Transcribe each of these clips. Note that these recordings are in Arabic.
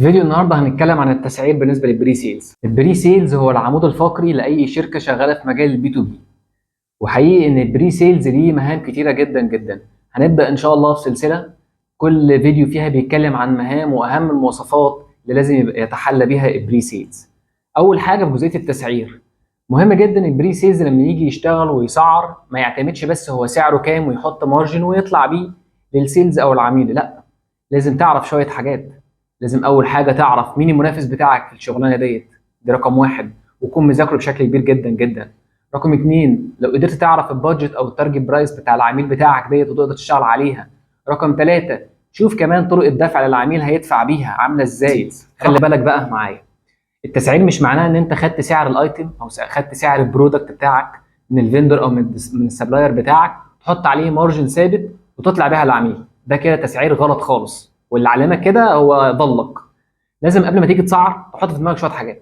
فيديو النهارده هنتكلم عن التسعير بالنسبه للبري سيلز. البري سيلز هو العمود الفقري لاي شركه شغاله في مجال البي تو بي، وحقيقي ان البري سيلز ليه مهام كتيره جدا جدا. هنبدا ان شاء الله في سلسله كل فيديو فيها بيتكلم عن مهام واهم المواصفات اللي لازم يبقى يتحلى بيها البري سيلز. اول حاجه في جزئيه التسعير، مهم جدا البري سيلز لما يجي يشتغل ويسعر ما يعتمدش بس هو سعره كام ويحط مارجن ويطلع بيه للسيلز او العميل، لا، لازم تعرف شويه حاجات. لازم اول حاجه تعرف مين المنافس بتاعك في الشغلانه ديت، دي رقم واحد، وتكون مذاكره بشكل كبير جدا جدا. رقم اتنين، لو قدرت تعرف البادجت او التارجت برايس بتاع العميل بتاعك ديت وتقدر تشتغل عليها. رقم ثلاثة، شوف كمان طرق الدفع للعميل هيدفع بيها عامله ازاي. خلي بالك بقى معايا، التسعير مش معناه ان انت خدت سعر الايتم او خدت سعر البرودكت بتاعك من الفندور او من السبلاير بتاعك تحط عليه مارجن ثابت وتطلع بيها للعميل. ده كده تسعير غلط خالص، واللي علمك كده هو ضلك. لازم قبل ما تيجي تسعر تحط في دماغك شويه حاجات،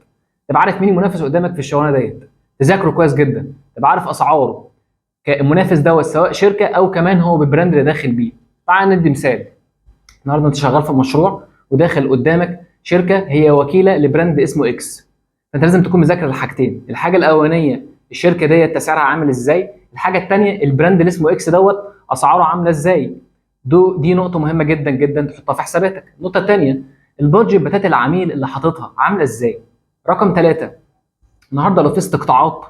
تبقى عارف مين المنافس قدامك في الشغلانه ديت، تذاكره كويس جدا، تبقى عارف اسعاره المنافس دوت سواء شركه او كمان هو بالبراند اللي داخل بيه. تعال ندي مثال. النهارده انت شغال في مشروع وداخل قدامك شركه هي وكيله لبراند اسمه اكس، فانت لازم تكون مذاكر الحاجتين. الحاجه الاولانيه الشركه ديت تسعيرها عامل ازاي، الحاجه الثانيه البراند اللي اسمه اكس دوت اسعاره عامله ازاي. دي نقطه مهمه جدا جدا تحطها في حساباتك. النقطه الثانيه، البادجت بتاعت العميل اللي حاططها عامله ازاي. رقم ثلاثة، النهارده لو في استقطاعات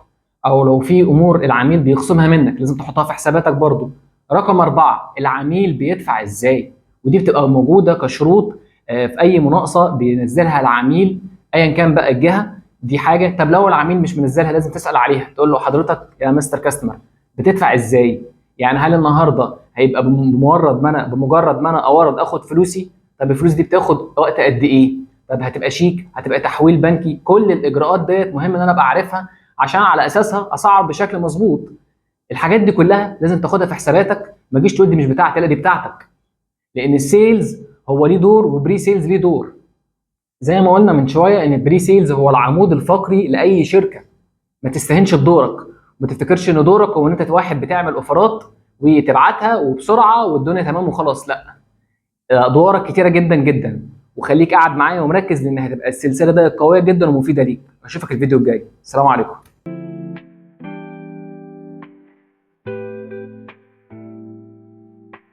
او لو في امور العميل بيخصمها منك لازم تحطها في حساباتك برضو. رقم أربعة، العميل بيدفع ازاي، ودي بتبقى موجوده كشروط في اي مناقصه بينزلها العميل ايا كان بقى الجهه. دي حاجه. طب لو العميل مش منزلها لازم تسال عليها، تقول له حضرتك يا مستر كاستمر بتدفع ازاي؟ يعني هل النهارده هيبقى بمجرد ما انا اورد اخد فلوسي؟ طب الفلوس دي بتاخد وقت قد ايه؟ طب هتبقى شيك، هتبقى تحويل بنكي؟ كل الاجراءات ديت مهم ان انا ابقى عارفها عشان على اساسها اسعر بشكل مظبوط. الحاجات دي كلها لازم تاخدها في حساباتك، ما تجيش تقول دي مش بتاعتي، لا دي بتاعتك. لان السيلز هو ليه دور وبري سيلز ليه دور. زي ما قلنا من شويه ان البري سيلز هو العمود الفقري لاي شركه. ما تستهينش بدورك، ما تفتكرش ان دورك هو ان انت واحد بتعمل اوفرات وتبعتها وبسرعه والدنيا تمام وخلاص، لا. ادوارك كتيره جدا جدا، وخليك قاعد معايا ومركز لان هتبقى السلسله دي قويه جدا ومفيده ليك. اشوفك الفيديو الجاي. السلام عليكم.